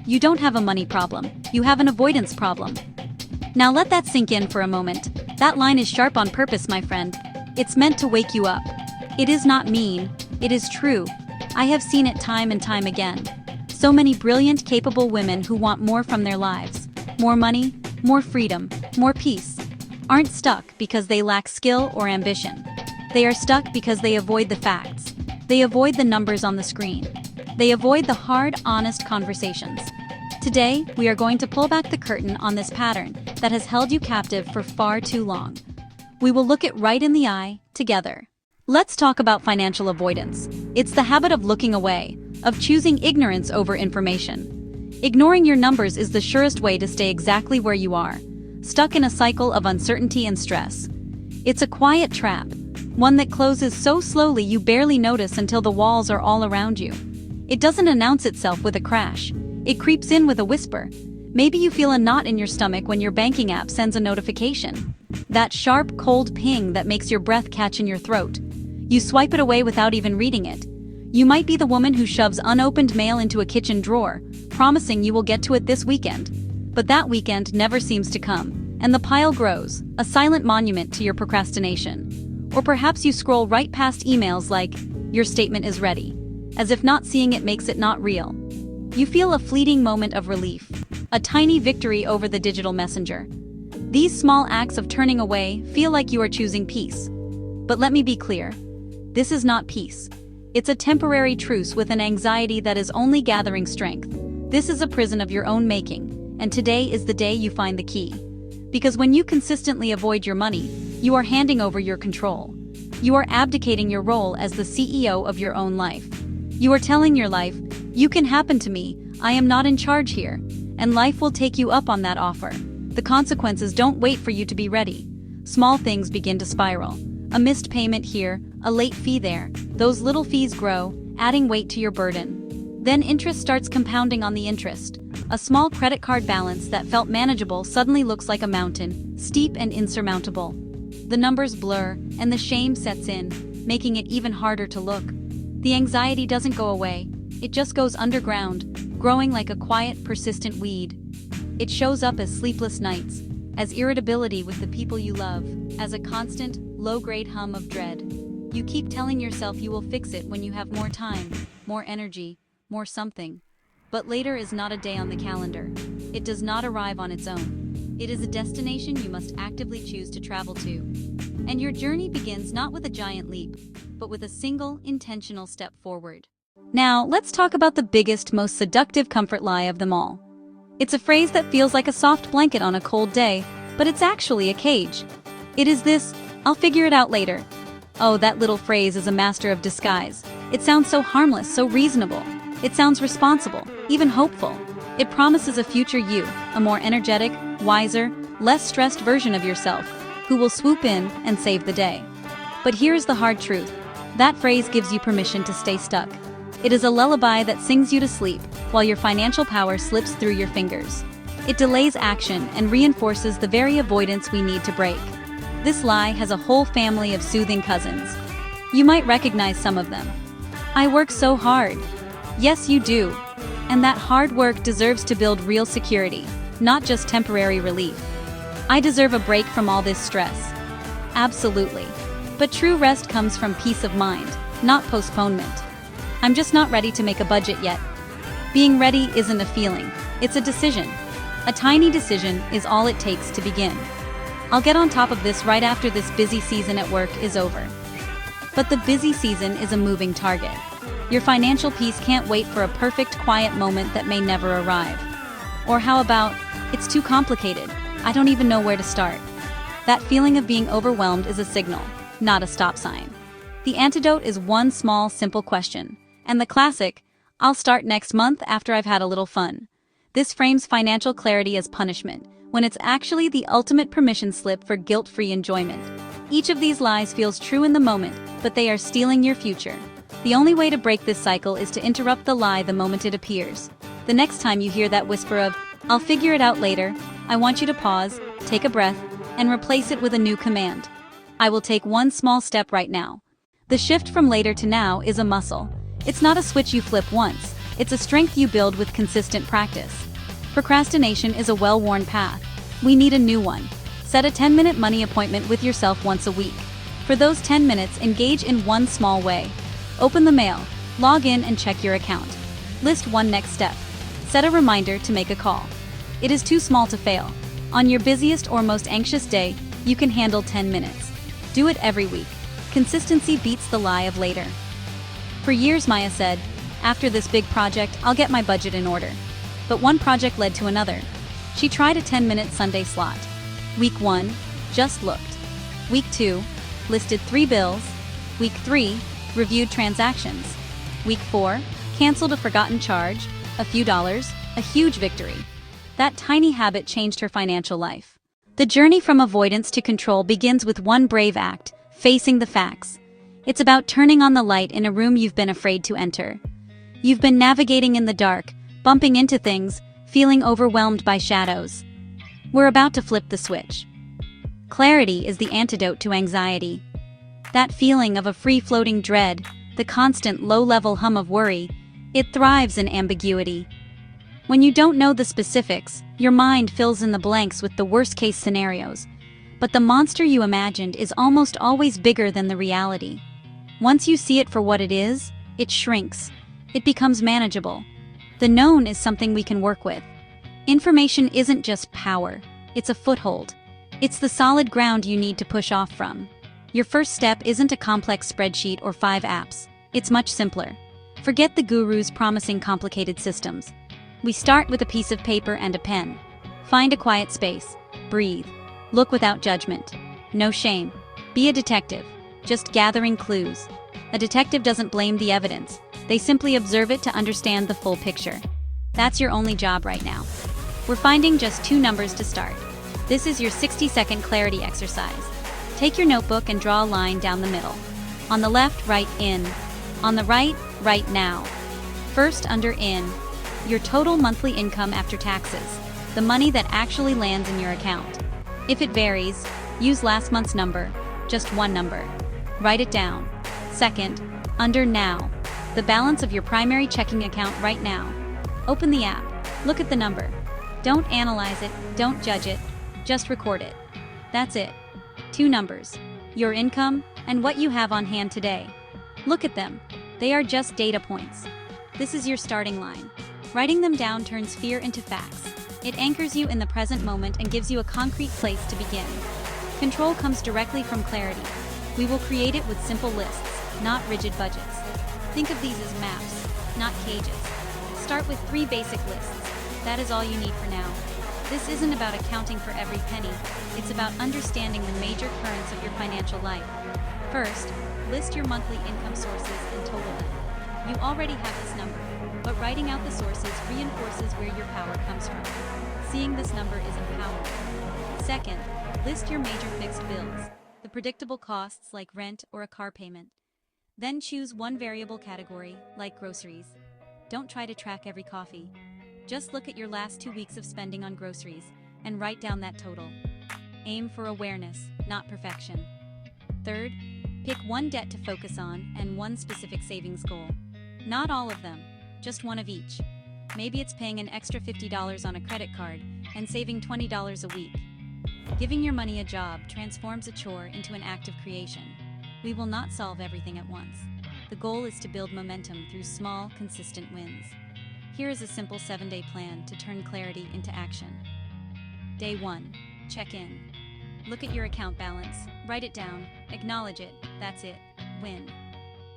You don't have a money problem, you have an avoidance problem. Now let that sink in for a moment. That line is sharp on purpose, my friend. It's meant to wake you up. It is not mean, it is true. I have seen it time and time again. So many brilliant, capable women who want more from their lives. More money, more freedom, more peace. Aren't stuck because they lack skill or ambition. They are stuck because they avoid the facts. They avoid the numbers on the screen. They avoid the hard, honest conversations. Today, we are going to pull back the curtain on this pattern that has held you captive for far too long. We will look it right in the eye, together. Let's talk about financial avoidance. It's the habit of looking away, of choosing ignorance over information. Ignoring your numbers is the surest way to stay exactly where you are, stuck in a cycle of uncertainty and stress. It's a quiet trap, one that closes so slowly you barely notice until the walls are all around you. It doesn't announce itself with a crash. It creeps in with a whisper. Maybe you feel a knot in your stomach when your banking app sends a notification. That sharp, cold ping that makes your breath catch in your throat. You swipe it away without even reading it. You might be the woman who shoves unopened mail into a kitchen drawer, promising you will get to it this weekend. But that weekend never seems to come, and the pile grows, a silent monument to your procrastination. Or perhaps you scroll right past emails like, "Your statement is ready," as if not seeing it makes it not real. You feel a fleeting moment of relief, a tiny victory over the digital messenger. These small acts of turning away feel like you are choosing peace. But let me be clear, this is not peace. It's a temporary truce with an anxiety that is only gathering strength. This is a prison of your own making, and today is the day you find the key. Because when you consistently avoid your money, you are handing over your control. You are abdicating your role as the CEO of your own life. You are telling your life, "You can happen to me, I am not in charge here," and life will take you up on that offer. The consequences don't wait for you to be ready. Small things begin to spiral. A missed payment here, a late fee there. Those little fees grow, adding weight to your burden. Then interest starts compounding on the interest. A small credit card balance that felt manageable suddenly looks like a mountain, steep and insurmountable. The numbers blur, and the shame sets in, making it even harder to look. The anxiety doesn't go away, it just goes underground, growing like a quiet, persistent weed. It shows up as sleepless nights, as irritability with the people you love, as a constant, low-grade hum of dread. You keep telling yourself you will fix it when you have more time, more energy, more something. But later is not a day on the calendar. It does not arrive on its own. It is a destination you must actively choose to travel to. And your journey begins not with a giant leap, but with a single, intentional step forward. Now, let's talk about the biggest, most seductive comfort lie of them all. It's a phrase that feels like a soft blanket on a cold day, but it's actually a cage. It is this, "I'll figure it out later." Oh, that little phrase is a master of disguise. It sounds so harmless, so reasonable. It sounds responsible, even hopeful. It promises a future you, a more energetic, wiser, less stressed version of yourself, who will swoop in and save the day. But here's the hard truth. That phrase gives you permission to stay stuck. It is a lullaby that sings you to sleep while your financial power slips through your fingers. It delays action and reinforces the very avoidance we need to break. This lie has a whole family of soothing cousins. You might recognize some of them. "I work so hard." Yes, you do. And that hard work deserves to build real security, not just temporary relief. "I deserve a break from all this stress." Absolutely. But true rest comes from peace of mind, not postponement. "I'm just not ready to make a budget yet." Being ready isn't a feeling, it's a decision. A tiny decision is all it takes to begin. I'll get on top of this right after this busy season at work is over. But the busy season is a moving target. Your financial peace can't wait for a perfect, quiet moment that may never arrive. Or how about, "It's too complicated, I don't even know where to start." That feeling of being overwhelmed is a signal, not a stop sign. The antidote is one small, simple question. And the classic, "I'll start next month after I've had a little fun." This frames financial clarity as punishment, when it's actually the ultimate permission slip for guilt-free enjoyment. Each of these lies feels true in the moment, but they are stealing your future. The only way to break this cycle is to interrupt the lie the moment it appears. The next time you hear that whisper of, "I'll figure it out later," I want you to pause, take a breath, and replace it with a new command. "I will take one small step right now." The shift from later to now is a muscle. It's not a switch you flip once. It's a strength you build with consistent practice. Procrastination is a well-worn path. We need a new one. Set a 10-minute money appointment with yourself once a week. For those 10 minutes, engage in one small way. Open the mail, log in and check your account. List one next step. Set a reminder to make a call. It is too small to fail. On your busiest or most anxious day, you can handle 10 minutes. Do it every week. Consistency beats the lie of later. For years, Maya said, after this big project, I'll get my budget in order. But one project led to another. She tried a 10-minute Sunday slot. Week 1, just looked. Week 2, listed 3 bills. Week 3, reviewed transactions. Week 4, canceled a forgotten charge, a few dollars, a huge victory. That tiny habit changed her financial life. The journey from avoidance to control begins with one brave act, facing the facts. It's about turning on the light in a room you've been afraid to enter. You've been navigating in the dark, bumping into things, feeling overwhelmed by shadows. We're about to flip the switch. Clarity is the antidote to anxiety. That feeling of a free-floating dread, the constant low-level hum of worry, it thrives in ambiguity. When you don't know the specifics, your mind fills in the blanks with the worst-case scenarios. But the monster you imagined is almost always bigger than the reality. Once you see it for what it is, it shrinks. It becomes manageable. The known is something we can work with. Information isn't just power, it's a foothold. It's the solid ground you need to push off from. Your first step isn't a complex spreadsheet or 5 apps. It's much simpler. Forget the gurus promising complicated systems. We start with a piece of paper and a pen. Find a quiet space. Breathe. Look without judgment. No shame. Be a detective, just gathering clues. A detective doesn't blame the evidence. They simply observe it to understand the full picture. That's your only job right now. We're finding just 2 numbers to start. This is your 60-second clarity exercise. Take your notebook and draw a line down the middle. On the left, write in. On the right, write now. First, under in, your total monthly income after taxes, the money that actually lands in your account. If it varies, use last month's number, just one number. Write it down. Second, under now, the balance of your primary checking account right now. Open the app. Look at the number. Don't analyze it, don't judge it, just record it. That's it. 2 numbers, your income and what you have on hand today. Look at them. They are just data points. This is your starting line. Writing them down turns fear into facts. It anchors you in the present moment and gives you a concrete place to begin. Control comes directly from clarity. We will create it with simple lists, not rigid budgets. Think of these as maps, not cages. Start with 3 basic lists. That is all you need for now. This isn't about accounting for every penny. It's about understanding the major currents of your financial life. First, list your monthly income sources and total them. You already have this number, but writing out the sources reinforces where your power comes from. Seeing this number is empowering. Second, list your major fixed bills, the predictable costs like rent or a car payment. Then choose one variable category, like groceries. Don't try to track every coffee. Just look at your last 2 weeks of spending on groceries and write down that total. Aim for awareness, not perfection. Third, pick one debt to focus on and one specific savings goal. Not all of them, just one of each. Maybe it's paying an extra $50 on a credit card and saving $20 a week. Giving your money a job transforms a chore into an act of creation. We will not solve everything at once. The goal is to build momentum through small, consistent wins. Here is a simple 7-day plan to turn clarity into action. Day 1. Check in. Look at your account balance, write it down, acknowledge it, that's it, win.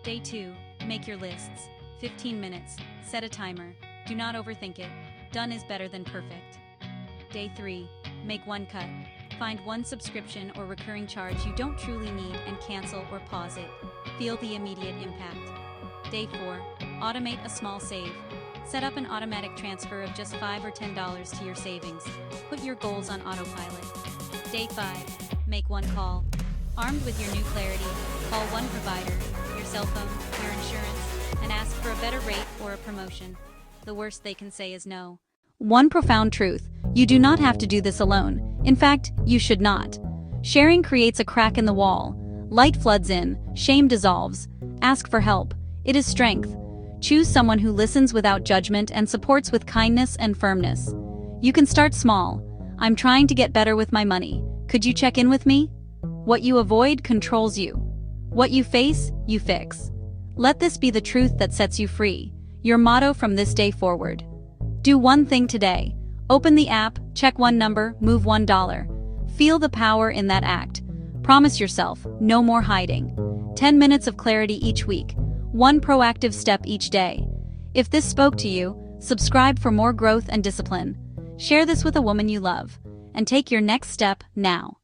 Day 2. Make your lists. 15 minutes, set a timer, do not overthink it, done is better than perfect. Day 3. Make one cut. Find one subscription or recurring charge you don't truly need and cancel or pause it. Feel the immediate impact. Day 4. Automate a small save. Set up an automatic transfer of just $5 or $10 to your savings. Put your goals on autopilot. Day 5. Make one call. Armed with your new clarity, call one provider, your cell phone, your insurance, and ask for a better rate or a promotion. The worst they can say is no. One profound truth: you do not have to do this alone. In fact, you should not. Sharing creates a crack in the wall. Light floods in, shame dissolves. Ask for help. It is strength. Choose someone who listens without judgment and supports with kindness and firmness. You can start small. I'm trying to get better with my money. Could you check in with me? What you avoid controls you. What you face, you fix. Let this be the truth that sets you free, your motto from this day forward. Do one thing today. Open the app, check one number, move $1. Feel the power in that act. Promise yourself, no more hiding. 10 minutes of clarity each week. One proactive step each day. If this spoke to you, subscribe for more growth and discipline. Share this with a woman you love. And take your next step now.